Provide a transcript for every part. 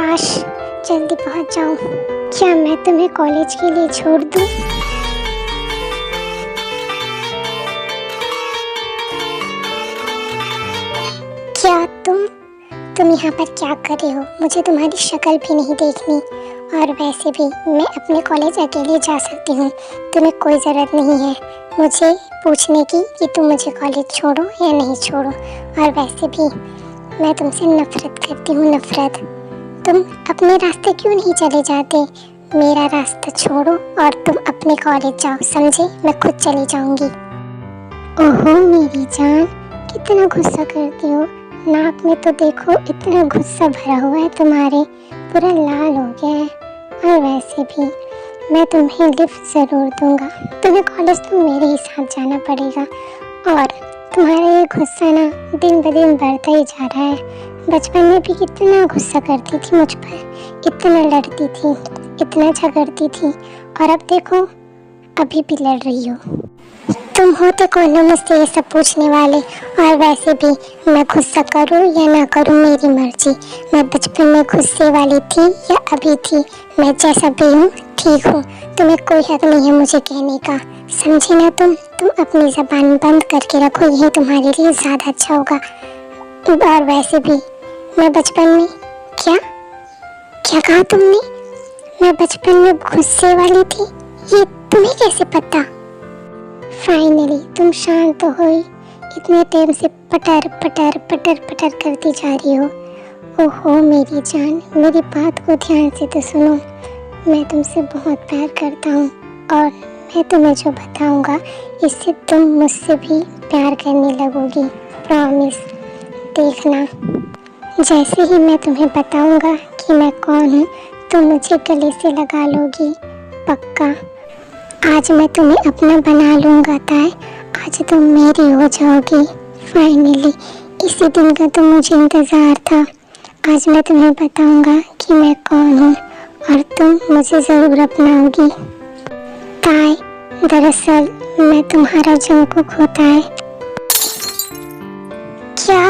काश जल्दी पहुंच जाऊं। क्या मैं तुम्हें कॉलेज के लिए छोड़ दूं? क्या तुम यहाँ पर क्या कर रहे हो? मुझे तुम्हारी शक्ल भी नहीं देखनी, और वैसे भी मैं अपने कॉलेज अकेले जा सकती हूँ। तुम्हें कोई ज़रूरत नहीं है मुझे पूछने की कि तुम मुझे कॉलेज छोड़ो या नहीं छोड़ो। और वैसे भी मैं तुमसे नफ़रत करती हूँ, नफ़रत। तुम अपने रास्ते क्यों नहीं चले जाते? मेरा रास्ता छोड़ो और तुम अपने कॉलेज जाओ, समझे? मैं खुद चली जाऊँगी। ओहो मेरी जान, कितना गुस्सा करती हो। नाक में तो देखो इतना गुस्सा भरा हुआ है तुम्हारे, पूरा लाल हो गया है। और वैसे भी मैं तुम्हें लिफ्ट ज़रूर दूंगा। तुम्हें कॉलेज तो मेरे ही साथ जाना पड़ेगा। और तुम्हारा ये गुस्सा ना दिन ब दिन बढ़ता ही जा रहा है। बचपन में भी कितना गुस्सा करती थी मुझ पर, इतना लड़ती थी, इतना झगड़ती थी, और अब देखो अभी भी लड़ रही हो। तुम हो तो कौन हो मुझसे ये सब पूछने वाले? और वैसे भी मैं गुस्सा करूँ या ना करूँ मेरी मर्जी। मैं बचपन में गुस्से वाली थी या अभी थी, मैं जैसा भी हूँ ठीक हूँ। तुम्हें कोई हक नहीं है मुझे कहने का, समझी ना? तुम अपनी ज़बान बंद करके रखो, यही तुम्हारे लिए ज़्यादा अच्छा होगा। और वैसे भी मैं बचपन में क्या क्या कहा तुमने? मैं बचपन में गुस्से वाली थी, ये तुम्हें कैसे पता? फाइनली तुम शांत तो हुई। इतने टाइम से पटर पटर पटर पटर करती जा रही हो। ओहो मेरी जान, मेरी बात को ध्यान से तो सुनो। मैं तुमसे बहुत प्यार करता हूँ, और मैं तुम्हें जो बताऊँगा इससे तुम मुझसे भी प्यार करने लगोगी, प्रॉमिस। देखना, जैसे ही मैं तुम्हें बताऊँगा कि मैं कौन हूँ, तुम मुझे गले से लगा लोगी, पक्का। आज मैं तुम्हें अपना बना लूँगा ताए, आज तुम मेरी हो जाओगी फाइनली। इसी दिन का तो मुझे इंतज़ार था। आज मैं तुम्हें बताऊँगा कि मैं कौन हूँ, और तुम मुझे ज़रूर अपनाओगी ताए। दरअसल मैं तुम्हारा जंकुक होता है। क्या?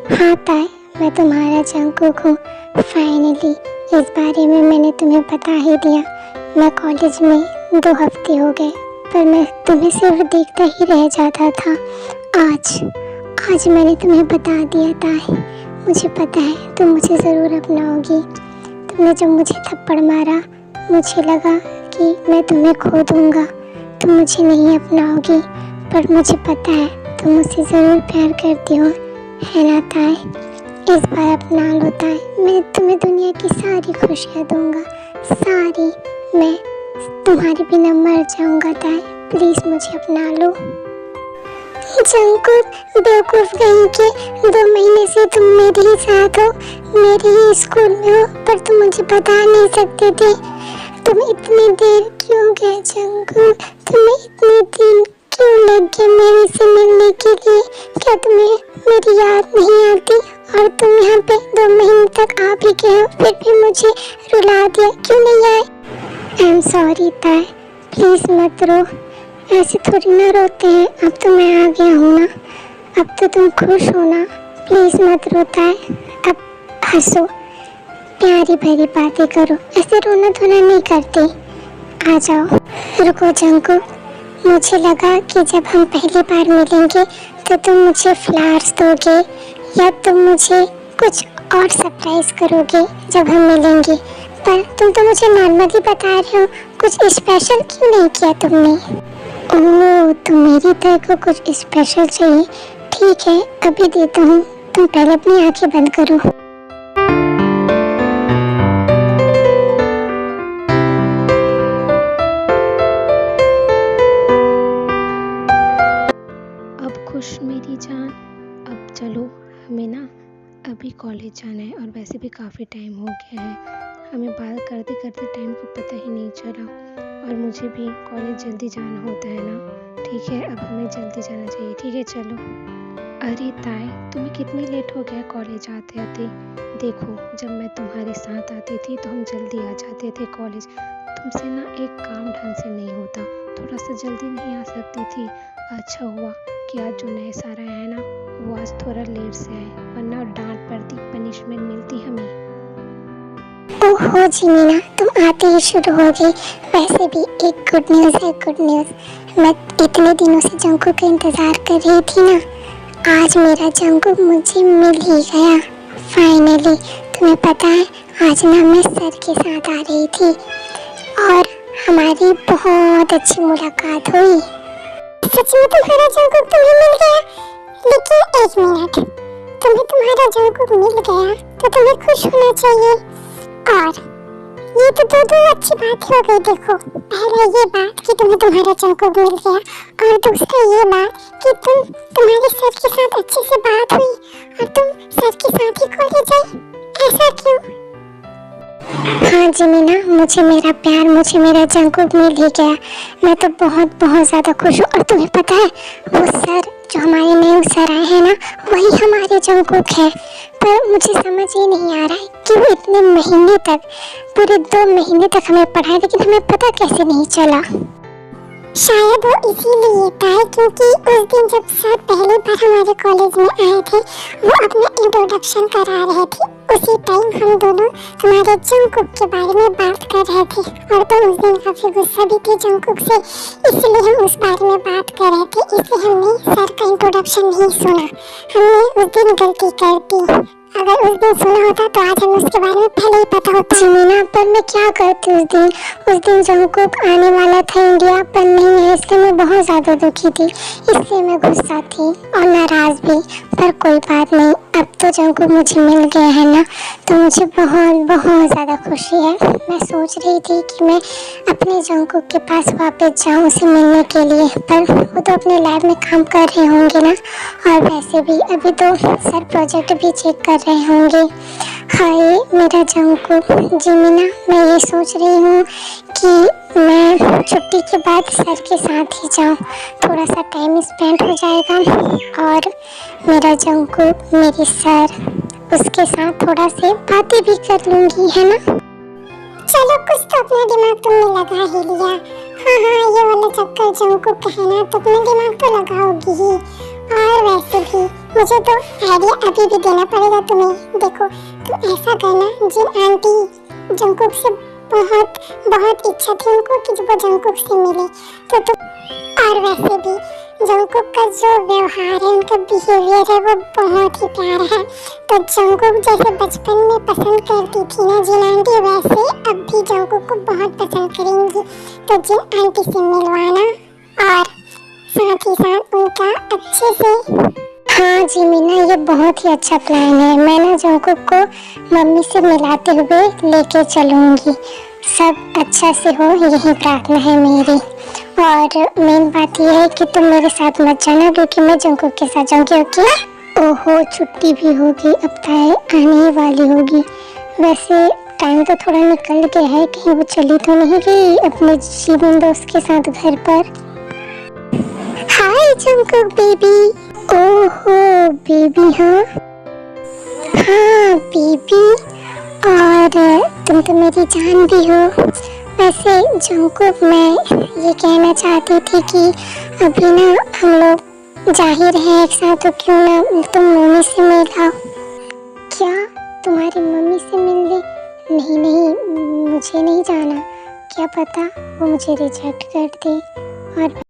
हाँ ताए, मैं तुम्हारा जंकुक हूँ फाइनली। इस बारे में मैंने तुम्हें बता ही दिया। मैं कॉलेज में 2 हफ्ते हो गए, पर मैं तुम्हें सिर्फ देखता ही रह जाता था। आज मैंने तुम्हें बता दिया ताए। मुझे पता है तुम मुझे ज़रूर अपनाओगी। तुमने जब मुझे थप्पड़ मारा, मुझे लगा कि मैं तुम्हें खो दूँगा, तुम मुझे नहीं अपनाओगी, पर मुझे पता है तुम मुझसे ज़रूर प्यार करती हो, है ना ताए? इस बार अपना लो ताए, मैं तुम्हें दुनिया की सारी खुशियाँ दूँगा, सारी। मैं तुम्हारे बिना मर जाऊंगा ताए, प्लीज मुझे अपना लो। जंकुक, बेवकूफ कहीं के, 2 महीने से तुम मेरे ही साथ हो, मेरे ही स्कूल में हो, पर तुम मुझे बता नहीं सकते थे। तुम इतनी देर क्यों गए जंकुक? तुम्हें इतने दिन क्यों लग गए मेरे से मिलने के लिए? क्या तुम्हें मेरी याद नहीं आती? और तुम यहाँ पे 2 महीने तक आ भी गए हो, फिर भी मुझे रुला दिया, क्यों नहीं आए? आई एम सॉरी ताए, प्लीज़ मत रो। ऐसे थोड़ी ना रोते हैं। अब तो मैं आ गया हूँ ना, अब तो तुम खुश हो ना, प्लीज़ मत रो ताए। अब हंसो, प्यारी भरी बातें करो, ऐसे रोना धोना नहीं करते। आ जाओ। रुको जंकुक, मुझे लगा कि जब हम पहली बार मिलेंगे तो तुम मुझे फ्लावर्स दोगे, या तुम मुझे कुछ और सरप्राइज करोगे जब हम मिलेंगे, पर तुम तो मुझे नॉर्मली बता रहे हो। कुछ स्पेशल क्यों नहीं किया तुमने? ओह, तो मेरी तरह को कुछ स्पेशल चाहिए, ठीक है अभी देता हूँ। तुम पहले अपनी आंखें बंद करो। अब खुश मेरी जान? अब चलो, हमें ना अभी कॉलेज जाना है, और वैसे भी काफ़ी टाइम हो गया है। हमें बात करते करते टाइम को पता ही नहीं चला, और मुझे भी कॉलेज जल्दी जाना होता है ना। ठीक है, अब हमें जल्दी जाना चाहिए। ठीक है चलो। अरे ताए, तुम्हें कितनी लेट हो गया कॉलेज आते आते? देखो, जब मैं तुम्हारे साथ आती थी तो हम जल्दी आ जाते थे कॉलेज। तुमसे ना एक काम ढंग से नहीं होता, थोड़ा सा जल्दी नहीं आ सकती थी? अच्छा हुआ कि आज जो नए सर आए हैं ना, वो आज थोड़ा लेट से आए, वरना डांट पड़ती, पनिशमेंट मिलती हमें। ओहो जिमीना, तुम आते ही शुरू हो गई। वैसे भी एक गुड न्यूज़ है, गुड न्यूज़। मैं इतने दिनों से जंकुक का इंतज़ार कर रही थी ना, आज मेरा जंकुक मुझे मिल ही गया फाइनली। तुम्हें पता है, आज ना मैं सर के साथ आ रही थी और हमारी बहुत अच्छी मुलाकात हुई। सच में तुम्हारा जंकुक तुम्हें मिल गया? लेकिन एक मिनट, तुम्हें तुम्हारा जंकुक मिल गया तो तुम्हें खुश होना चाहिए। और ये तो दो अच्छी बात हो गई। देखो, पहले ये बात कि तुम्हें तुम्हारा जंकुक मिल गया, और दूसरा ये बात कि तुम्हारे सर के साथ अच्छे से बात हुई और तुम सर के साथ ही कॉलेज आई। ऐसा क्यों? हाँ जिमीना, मुझे मेरा प्यार, मुझे मेरा जंकुक मिल ही गया। मैं तो बहुत बहुत ज़्यादा खुश हूँ। और तुम्हें पता है, वो सर जो हमारे नए सर आए हैं ना, वही हमारे जंकुक है। पर मुझे समझ ही नहीं आ रहा है कि वो इतने महीने तक, पूरे 2 महीने तक हमें पढ़ाए, लेकिन हमें पता कैसे नहीं चला। शायद वो इसीलिए था क्योंकि उस दिन जब सर पहली बार हमारे कॉलेज में आए थे, वो अपना इंट्रोडक्शन करा रहे थे। उसी टाइम हम दोनों तुम्हारे जंकुक के बारे में बात कर रहे थे, और तुम उस दिन काफी गुस्सा भी थे जंकुक से, इसलिए हम उस बारे में बात कर रहे थे। इसलिए हमने सर का इंट्रोडक्शन नहीं सुना। हमने उस दिन गलती कर दी। अगर उस दिन सुना होता तो आज हमें उसके बारे में पहले ही पता होता। जिमीना, पर मैं क्या करती उस दिन जंकुक आने वाला था इंडिया, पर नहीं है, इसलिए मैं बहुत ज़्यादा दुखी थी। इसलिए मैं गुस्सा थी और नाराज़ भी। पर कोई बात नहीं, अब तो जंकुक मुझे मिल गया है ना, तो मुझे बहुत बहुत ज़्यादा खुशी है। मैं सोच रही थी कि मैं अपने जंकुक के पास वापस जाऊँ उसे मिलने के लिए, पर वो तो अपने लैब में काम कर रहे होंगे ना, और वैसे भी अभी तो सर प्रोजेक्ट भी चेक कर रहे होंगे। हाय मेरा जंकुक। जिमीना, मैं ये सोच रही हूँ कि मैं छुट्टी के बाद सर के साथ ही जाऊँ, थोड़ा सा टाइम स्पेंड हो जाएगा और मेरा जंकुक, मेरी सर, उसके साथ थोड़ा से बातें भी कर लूँगी, है ना। चलो, कुछ तो अपना दिमाग तुमने लगा ही लिया। हाँ, ये वाला चक्कर जंकुक का है ना, तो अपना दिमाग तो लगाओगी ही। और वैसे भी मुझे तो आइडिया अभी भी देना पड़ेगा तुम्हें। देखो, तुम ऐसा करना, जिन आंटी जंकुक से बहुत बहुत इच्छा थी उनको कि वो जंकुक से मिले, तो तुम, और वैसे भी जंकुक का जो व्यवहार है, उनका बिहेवियर है, वो बहुत ही प्यारा है। तो जंकुक जैसे बचपन में पसंद करती थी ना जिन आंटी, वैसे अब भी जंकुक को बहुत पसंद करेंगी। तो जिन आंटी से मिलवाना और साथ ही साथ उनका अच्छे से। हाँ जिमीना, ये बहुत ही अच्छा प्लान है। मैं ना जंकुक को मम्मी से मिलाते हुए लेके चलूँगी। सब अच्छा से हो, यही प्रार्थना है मेरी। और मेन बात यह है कि तुम मेरे साथ मत जाना, क्योंकि मैं जंकुक के साथ जाऊँगी। ओके? ओहो, छुट्टी भी हो गई, अब ताए आने ही वाली होगी। वैसे टाइम तो थोड़ा निकल गया है, कहीं वो चली तो नहीं गई अपने जीवन दोस्त के साथ घर पर। हाय जंकुक बेबी। ओहो बेबी। हाँ हाँ बेबी, और तुम तो मेरी जान भी हो। वैसे जंकुक, मैं ये कहना चाहती थी कि अभी ना हम लोग जाहिर है एक साथ, तो क्यों ना तुम मम्मी से मिलाओ। क्या तुम्हारी मम्मी से मिलने? नहीं नहीं, मुझे नहीं जाना। क्या पता वो मुझे रिजेक्ट कर दे। और